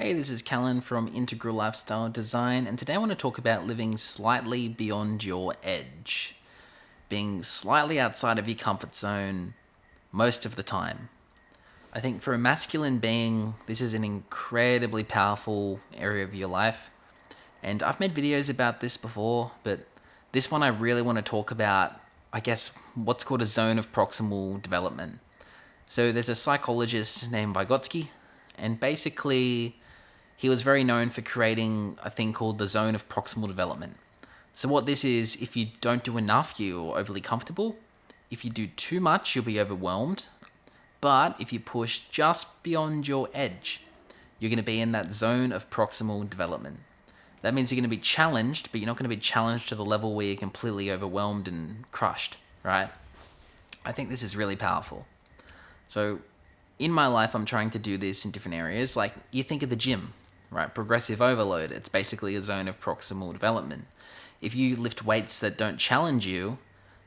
Hey, this is Callan from Integral Lifestyle Design, and today I want to talk about living slightly beyond your edge, being slightly outside of your comfort zone most of the time. I think for a masculine being, this is an incredibly powerful area of your life, and I've made videos about this before, but this one I really want to talk about, I guess, what's called a zone of proximal development. So there's a psychologist named Vygotsky, and basically he was very known for creating a thing called the zone of proximal development. So what this is, if you don't do enough, you're overly comfortable. If you do too much, you'll be overwhelmed. But if you push just beyond your edge, you're going to be in that zone of proximal development. That means you're going to be challenged, but you're not going to be challenged to the level where you're completely overwhelmed and crushed, right? I think this is really powerful. So in my life, I'm trying to do this in different areas. Like you think of the gym, right? Progressive overload. It's basically a zone of proximal development. If you lift weights that don't challenge you,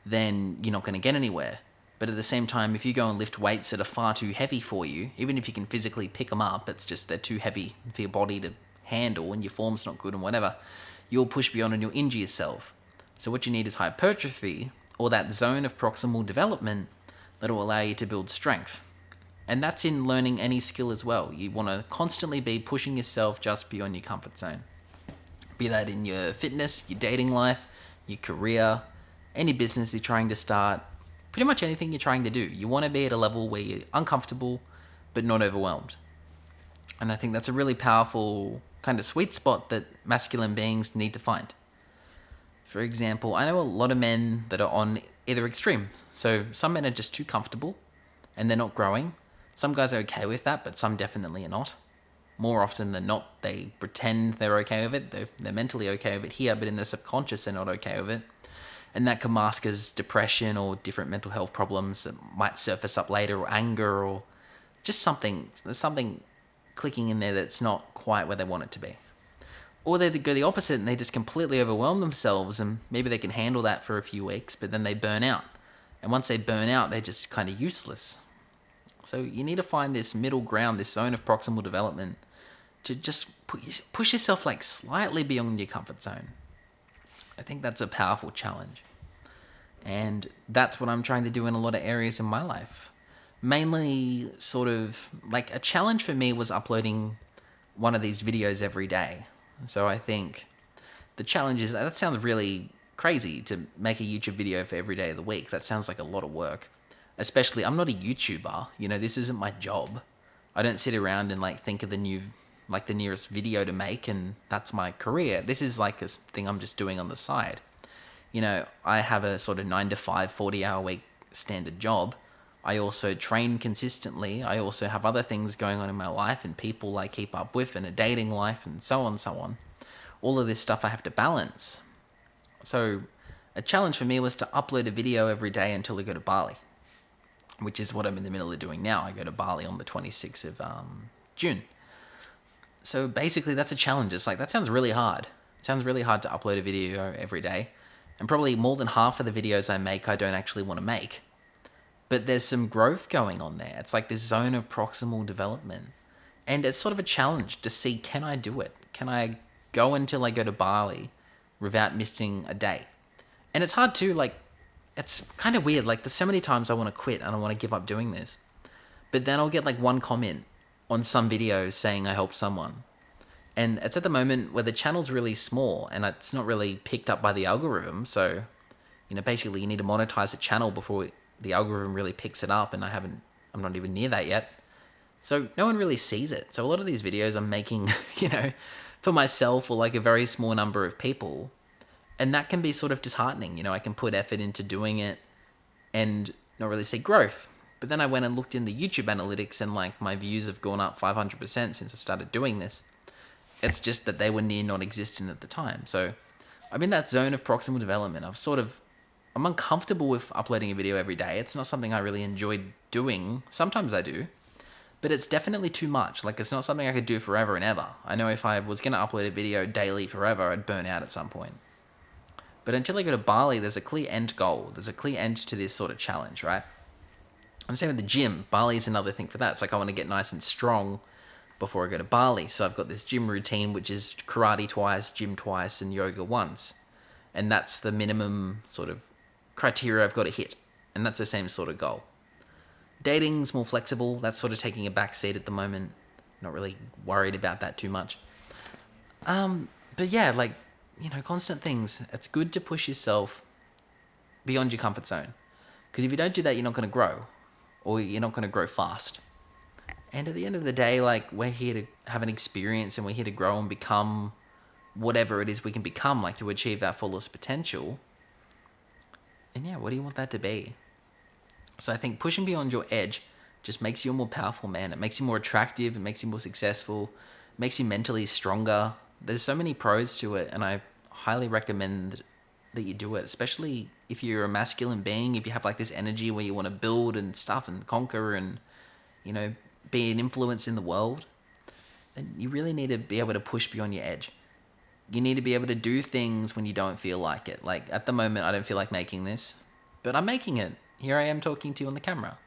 then you're not going to get anywhere. But at the same time, if you go and lift weights that are far too heavy for you, even if you can physically pick them up, it's just they're too heavy for your body to handle and your form's not good and whatever, you'll push beyond and you'll injure yourself. So what you need is hypertrophy, or that zone of proximal development that will allow you to build strength. And that's in learning any skill as well. You want to constantly be pushing yourself just beyond your comfort zone. Be that in your fitness, your dating life, your career, any business you're trying to start, pretty much anything you're trying to do. You want to be at a level where you're uncomfortable but not overwhelmed. And I think that's a really powerful kind of sweet spot that masculine beings need to find. For example, I know a lot of men that are on either extreme. So some men are just too comfortable and they're not growing. Some guys are okay with that, but some definitely are not. More often than not, they pretend they're okay with it. They're mentally okay with it here, but in their subconscious, they're not okay with it. And that can mask as depression or different mental health problems that might surface up later, or anger, or just something. There's something clicking in there that's not quite where they want it to be. Or they go the opposite and they just completely overwhelm themselves, and maybe they can handle that for a few weeks, but then they burn out. And once they burn out, they're just kind of useless. So you need to find this middle ground, this zone of proximal development, to just push yourself like slightly beyond your comfort zone. I think that's a powerful challenge. And that's what I'm trying to do in a lot of areas in my life. Mainly sort of like a challenge for me was uploading one of these videos every day. So I think the challenge is, that sounds really crazy to make a YouTube video for every day of the week. That sounds like a lot of work. Especially, I'm not a YouTuber. This isn't my job. I don't sit around and like think of the nearest video to make, and that's my career. This is like a thing I'm just doing on the side. I have a sort of 9 to 5, 40-hour week standard job. I also train consistently. I also have other things going on in my life and people I keep up with and a dating life and so on and so on. All of this stuff I have to balance. So a challenge for me was to upload a video every day until I go to Bali, which is what I'm in the middle of doing now. I go to Bali on the 26th of June. So basically that's a challenge. It's like, that sounds really hard. It sounds really hard to upload a video every day. And probably more than half of the videos I make, I don't actually want to make. But there's some growth going on there. It's like this zone of proximal development. And it's sort of a challenge to see, can I do it? Can I go until I go to Bali without missing a day? And it's hard too, like, it's kind of weird. Like, there's so many times I want to quit and I want to give up doing this. But then I'll get like one comment on some video saying I helped someone. And it's at the moment where the channel's really small and it's not really picked up by the algorithm. So, basically you need to monetize a channel before the algorithm really picks it up, and I'm not even near that yet. So no one really sees it. So a lot of these videos I'm making, for myself or like a very small number of people. And that can be sort of disheartening. I can put effort into doing it and not really see growth. But then I went and looked in the YouTube analytics, and like my views have gone up 500% since I started doing this. It's just that they were near non-existent at the time. So I'm in that zone of proximal development. I'm uncomfortable with uploading a video every day. It's not something I really enjoy doing. Sometimes I do, but it's definitely too much. Like, it's not something I could do forever and ever. I know if I was going to upload a video daily forever, I'd burn out at some point. But until I go to Bali, there's a clear end goal. There's a clear end to this sort of challenge, right? And same with the gym. Bali is another thing for that. It's like, I want to get nice and strong before I go to Bali. So I've got this gym routine, which is karate twice, gym twice, and yoga once. And that's the minimum sort of criteria I've got to hit. And that's the same sort of goal. Dating's more flexible. That's sort of taking a back seat at the moment. Not really worried about that too much. But yeah, like, constant things. It's good to push yourself beyond your comfort zone. Because if you don't do that, you're not going to grow. Or you're not going to grow fast. And at the end of the day, like, we're here to have an experience and we're here to grow and become whatever it is we can become, like to achieve our fullest potential. And yeah, what do you want that to be? So I think pushing beyond your edge just makes you a more powerful man. It makes you more attractive. It makes you more successful. It makes you mentally stronger. There's so many pros to it, and I highly recommend that you do it, especially if you're a masculine being, if you have like this energy where you want to build and stuff and conquer and, be an influence in the world, then you really need to be able to push beyond your edge. You need to be able to do things when you don't feel like it. Like at the moment, I don't feel like making this, but I'm making it. Here I am talking to you on the camera.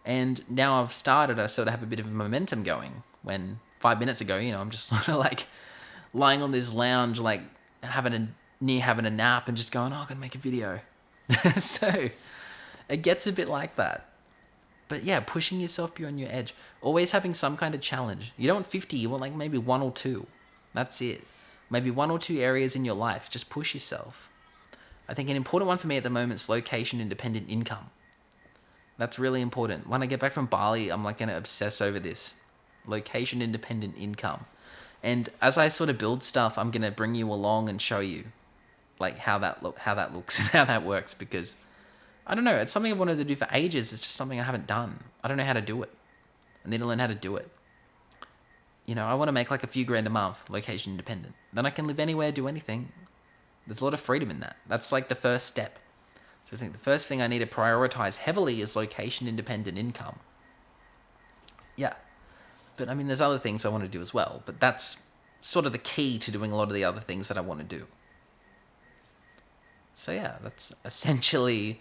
And now I've started, I sort of have a bit of momentum going. When 5 minutes ago, I'm just sort of like lying on this lounge, like having a nap and just going, I'm going to make a video. So it gets a bit like that. But yeah, pushing yourself beyond your edge. Always having some kind of challenge. You don't want 50, you want like maybe 1 or 2. That's it. Maybe 1 or 2 areas in your life. Just push yourself. I think an important one for me at the moment is location-independent income. That's really important. When I get back from Bali, I'm like going to obsess over this. Location-independent income. And as I sort of build stuff, I'm going to bring you along and show you like how that looks and how that works, because I don't know, it's something I've wanted to do for ages. It's just something I haven't done. I don't know how to do it. I need to learn how to do it. I want to make like a few grand a month, location independent. Then I can live anywhere, do anything. There's a lot of freedom in that. That's like the first step. So I think the first thing I need to prioritize heavily is location independent income. Yeah. But I mean, there's other things I want to do as well. But that's sort of the key to doing a lot of the other things that I want to do. So yeah, that's essentially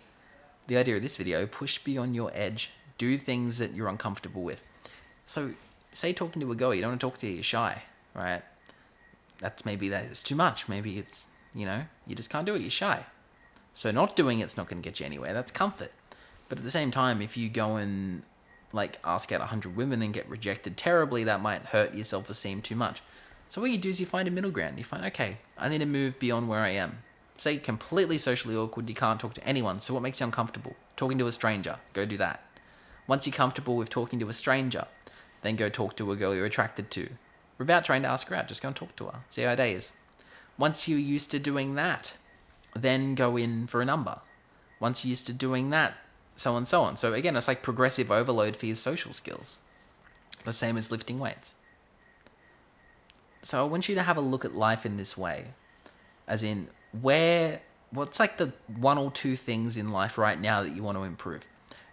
the idea of this video. Push beyond your edge. Do things that you're uncomfortable with. So say talking to a girl, you don't want to talk to her, you're shy, right? Maybe it's too much. Maybe it's, you just can't do it, you're shy. So not doing it's not going to get you anywhere. That's comfort. But at the same time, if you go and like ask out 100 women and get rejected terribly, that might hurt your self-esteem too much. So what you do is you find a middle ground. You find, okay, I need to move beyond where I am. Say completely socially awkward, you can't talk to anyone. So what makes you uncomfortable? Talking to a stranger. Go do that. Once you're comfortable with talking to a stranger, then go talk to a girl you're attracted to. Without trying to ask her out, just go and talk to her. See how her day is. Once you're used to doing that, then go in for a number. Once you're used to doing that, so on, so on. So again, it's like progressive overload for your social skills. The same as lifting weights. So I want you to have a look at life in this way. As in, what's like the 1 or 2 things in life right now that you want to improve?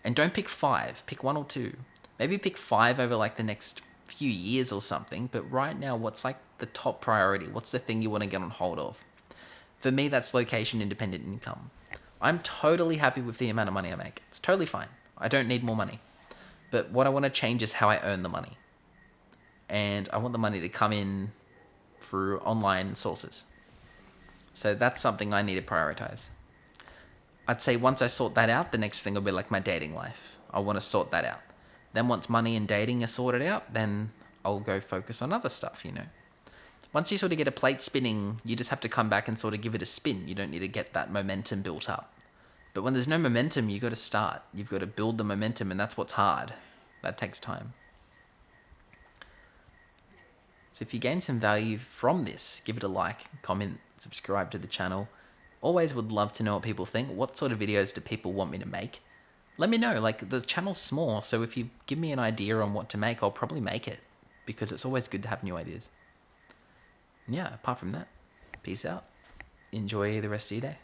And don't pick 5, pick 1 or 2. Maybe pick 5 over like the next few years or something, but right now, what's like the top priority? What's the thing you want to get on hold of? For me, that's location independent income. I'm totally happy with the amount of money I make. It's totally fine. I don't need more money. But what I want to change is how I earn the money. And I want the money to come in through online sources. So that's something I need to prioritize. I'd say once I sort that out, the next thing will be like my dating life. I want to sort that out. Then once money and dating are sorted out, then I'll go focus on other stuff, Once you sort of get a plate spinning, you just have to come back and sort of give it a spin. You don't need to get that momentum built up. But when there's no momentum, you've got to start. You've got to build the momentum, and that's what's hard. That takes time. So if you gain some value from this, give it a like, comment, subscribe to the channel. Always would love to know what people think. What sort of videos do people want me to make? Let me know. Like, the channel's small, so if you give me an idea on what to make, I'll probably make it, because it's always good to have new ideas. Yeah, apart from that, peace out. Enjoy the rest of your day.